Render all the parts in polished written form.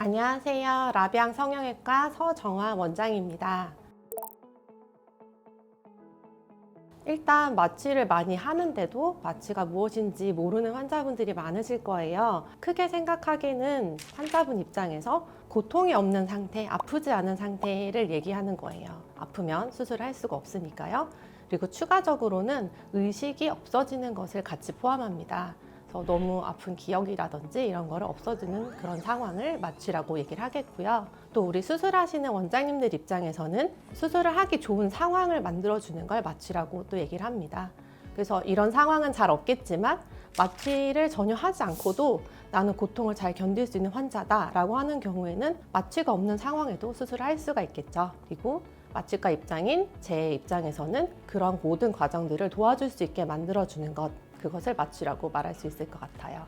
안녕하세요. 라비앙 성형외과 서정화 원장입니다. 일단 마취를 많이 하는데도 마취가 무엇인지 모르는 환자분들이 많으실 거예요. 크게 생각하기에는 환자분 입장에서 고통이 없는 상태, 아프지 않은 상태를 얘기하는 거예요. 아프면 수술할 수가 없으니까요. 그리고 추가적으로는 의식이 없어지는 것을 같이 포함합니다. 그래서 너무 아픈 기억이라든지 이런 거를 없어지는 그런 상황을 마취라고 얘기를 하겠고요. 또 우리 수술하시는 원장님들 입장에서는 수술을 하기 좋은 상황을 만들어주는 걸 마취라고 또 얘기를 합니다. 그래서 이런 상황은 잘 없겠지만 마취를 전혀 하지 않고도 나는 고통을 잘 견딜 수 있는 환자다라고 하는 경우에는 마취가 없는 상황에도 수술을 할 수가 있겠죠. 그리고 마취과 입장인 제 입장에서는 그런 모든 과정들을 도와줄 수 있게 만들어주는 것, 그것을 마취라고 말할 수 있을 것 같아요.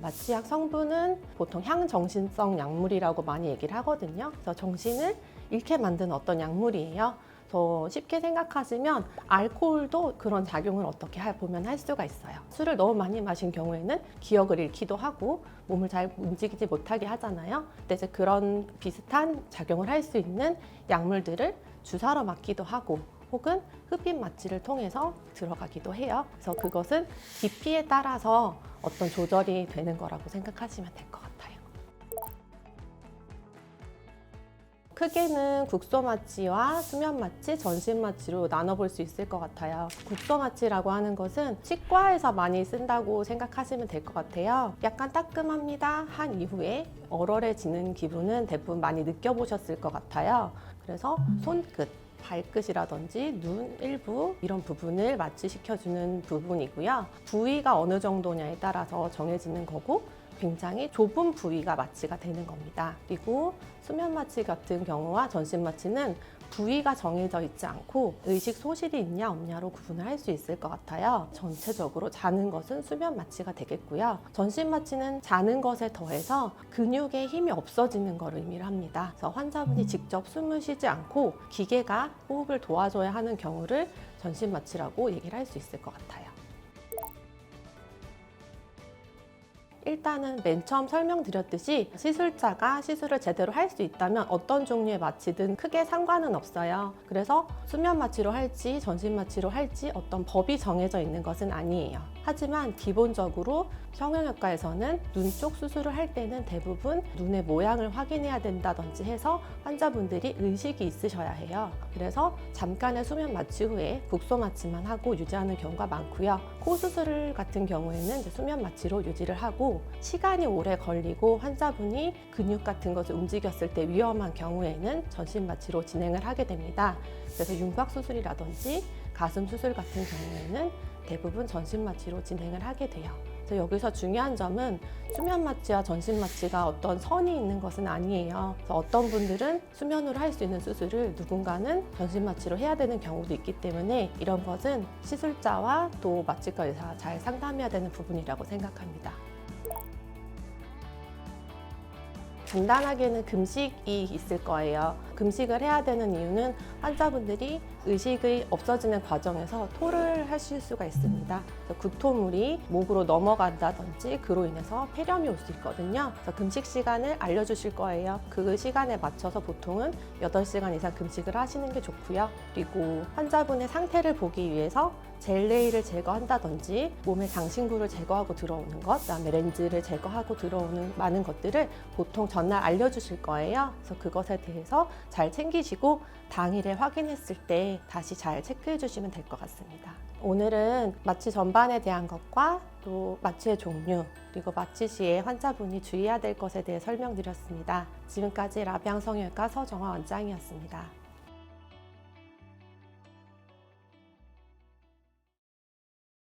마취약 성분은 보통 향정신성 약물이라고 많이 얘기를 하거든요. 그래서 정신을 잃게 만드는 어떤 약물이에요. 더 쉽게 생각하시면 알코올도 그런 작용을 어떻게 보면 할 수가 있어요. 술을 너무 많이 마신 경우에는 기억을 잃기도 하고 몸을 잘 움직이지 못하게 하잖아요. 그래서 그런 비슷한 작용을 할 수 있는 약물들을 주사로 맞기도 하고 혹은 흡입 마취를 통해서 들어가기도 해요. 그래서 그것은 깊이에 따라서 어떤 조절이 되는 거라고 생각하시면 될 것 같아요. 크게는 국소 마취와 수면 마취, 전신 마취로 나눠볼 수 있을 것 같아요. 국소 마취라고 하는 것은 치과에서 많이 쓴다고 생각하시면 될 것 같아요. 약간 따끔합니다 한 이후에 얼얼해지는 기분은 대부분 많이 느껴보셨을 것 같아요. 그래서 손끝, 발끝이라든지 눈 일부 이런 부분을 마취시켜주는 부분이고요. 부위가 어느 정도냐에 따라서 정해지는 거고 굉장히 좁은 부위가 마취가 되는 겁니다. 그리고 수면 마취 같은 경우와 전신 마취는 부위가 정해져 있지 않고 의식 소실이 있냐 없냐로 구분을 할 수 있을 것 같아요. 전체적으로 자는 것은 수면 마취가 되겠고요. 전신 마취는 자는 것에 더해서 근육에 힘이 없어지는 걸 의미를 합니다. 그래서 환자분이 직접 숨을 쉬지 않고 기계가 호흡을 도와줘야 하는 경우를 전신 마취라고 얘기를 할 수 있을 것 같아요. 일단은 맨 처음 설명드렸듯이 시술자가 시술을 제대로 할 수 있다면 어떤 종류의 마취든 크게 상관은 없어요. 그래서 수면 마취로 할지 전신 마취로 할지 어떤 법이 정해져 있는 것은 아니에요. 하지만 기본적으로 성형외과에서는 눈 쪽 수술을 할 때는 대부분 눈의 모양을 확인해야 된다든지 해서 환자분들이 의식이 있으셔야 해요. 그래서 잠깐의 수면 마취 후에 국소 마취만 하고 유지하는 경우가 많고요. 코 수술 같은 경우에는 수면 마취로 유지를 하고 시간이 오래 걸리고 환자분이 근육 같은 것을 움직였을 때 위험한 경우에는 전신 마취로 진행을 하게 됩니다. 그래서 윤곽 수술이라든지 가슴 수술 같은 경우에는 대부분 전신 마취로 진행을 하게 돼요. 그래서 여기서 중요한 점은 수면 마취와 전신 마취가 어떤 선이 있는 것은 아니에요. 그래서 어떤 분들은 수면으로 할 수 있는 수술을 누군가는 전신 마취로 해야 되는 경우도 있기 때문에 이런 것은 시술자와 또 마취과 의사가 잘 상담해야 되는 부분이라고 생각합니다. 간단하게는 금식이 있을 거예요. 금식을 해야 되는 이유는 환자분들이 의식이 없어지는 과정에서 토를 하실 수가 있습니다. 구토물이 목으로 넘어간다든지 그로 인해서 폐렴이 올 수 있거든요. 그래서 금식 시간을 알려주실 거예요. 그 시간에 맞춰서 보통은 8시간 이상 금식을 하시는 게 좋고요. 그리고 환자분의 상태를 보기 위해서 젤레이를 제거한다든지 몸의 장신구를 제거하고 들어오는 것, 그다음에 렌즈를 제거하고 들어오는 많은 것들을 보통 전날 알려주실 거예요. 그래서 그것에 대해서 잘 챙기시고 당일에 확인했을 때 다시 잘 체크해 주시면 될 것 같습니다. 오늘은 마취 전반에 대한 것과 또 마취의 종류 그리고 마취 시에 환자분이 주의해야 될 것에 대해 설명드렸습니다. 지금까지 라비앙 성형외과 서정화 원장이었습니다.